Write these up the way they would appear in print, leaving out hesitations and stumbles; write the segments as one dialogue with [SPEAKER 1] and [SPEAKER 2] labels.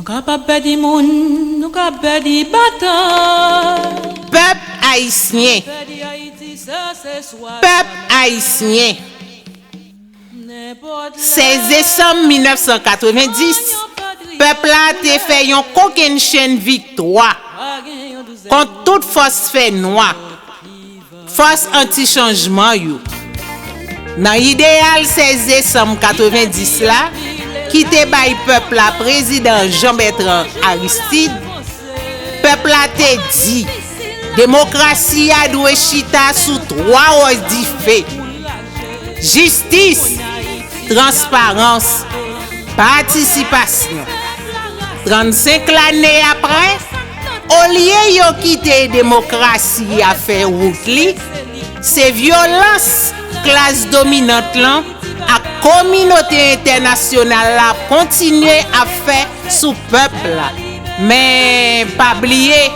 [SPEAKER 1] Nous capables perdre moun, nous capables perdre bataille.
[SPEAKER 2] Peuple haïtien. Peuple haïtien. 16 décembre 1990, peuple a te fait une coquine chaîne victoire contre toute force fait noire, force anti-changement you. Dans l'idéal 16 décembre 90 là, qui te bail peuple la président Jean-Bertrand Aristide, peuple a te dit démocratie a doué chita sous 3 oses diffé. Justice, transparence, participation. 35 l'année après, au lieu de quitter la démocratie à faire route li, c'est violence classe dominante là, à communauté internationale là continuer à faire sous peuple là. Mais pas oublier,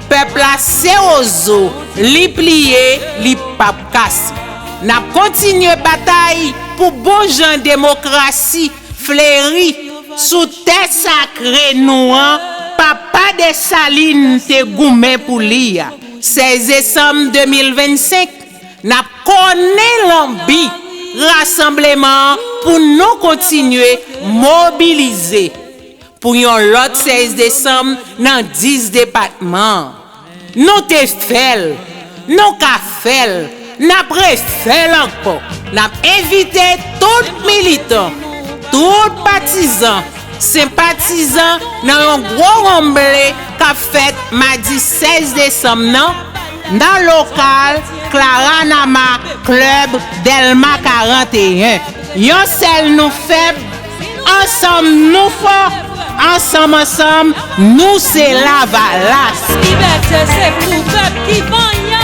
[SPEAKER 2] peuple là c'est ozo, li plié, li pas casse. N'a continué bataille pour bon gens démocratie fleurie sous terre sacrée nous papa de Saline te goumé pour lire 16 décembre 2025 n'a connaît l'ambi rassemblement pour nous continuer mobiliser pour un autre 16 décembre dans 10 départements nous te fait nous ka fait n'a préféré encore n'a invité tout militant tout partisan sympathisant dans un gros remblai qu'a fait mardi 16 décembre non dans le local Clara Nama Club Delma 41 yon seul nous faible ensemble nous fort ensemble nous c'est la valasse
[SPEAKER 1] liberté c'est pour peuple qui gagne.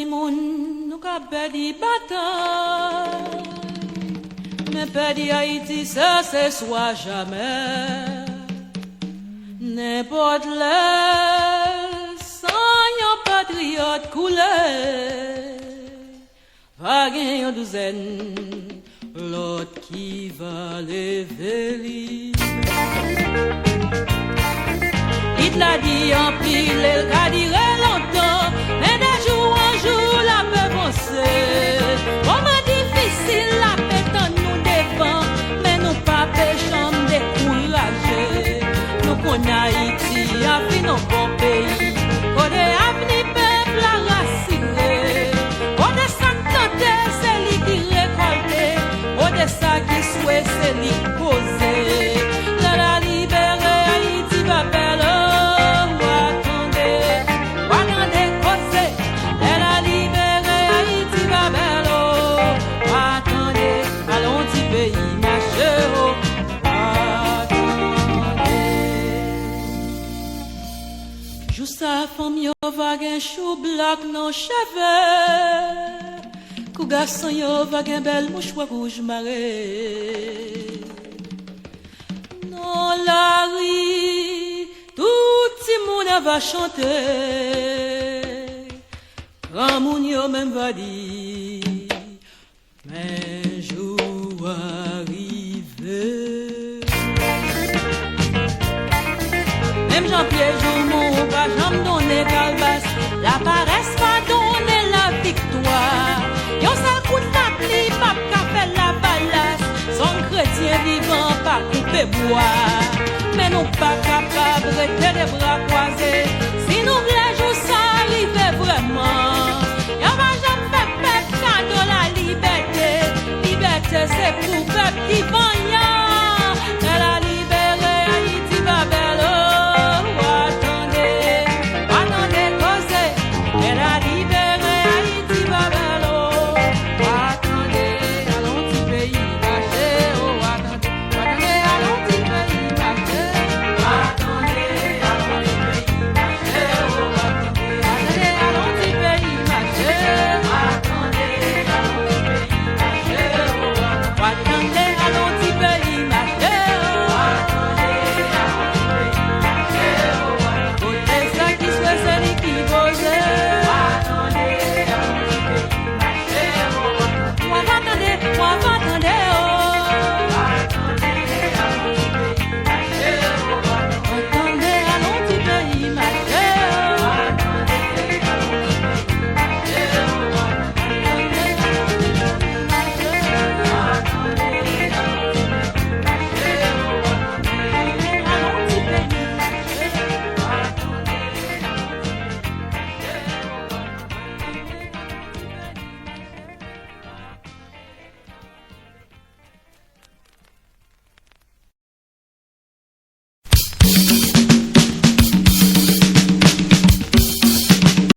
[SPEAKER 1] Nous avons perdu bataille, mais perdu Haïti, ça c'est soit jamais. N'importe l'air, sans un patriote coulé, va gagner une douzaine, l'autre qui va lever. Il l'a dit en pile, il l'a dit longtemps, mais de jour en jour la paix avancer. Comment difficile la paix tant nous défend, mais nous pas péchons décourager. Nous connaissons Haïti, a fait nos bons pays, on est avenir peuple à raciner. On est santé, c'est lui qui récolte, on est ça qui souhaite, c'est lui qui pose. La libérer Haïti va belle. Sa femme yo va gen chou blanc non cheveux, kou garçon yo va gen belle mouchoir rouge marée. Non la ri, tout ti moun va chanter, grand moun yo même va dire, mais jour arrivé. Même Jean-Pierre Joumou va jamais donner calbas, la paresse va donner la victoire. Yon seul coup de la pluie, pas qu'à faire la balasse, son chrétien vivant pas couper bois. Mais nous pas capables de rester les bras croisés, si nous voulons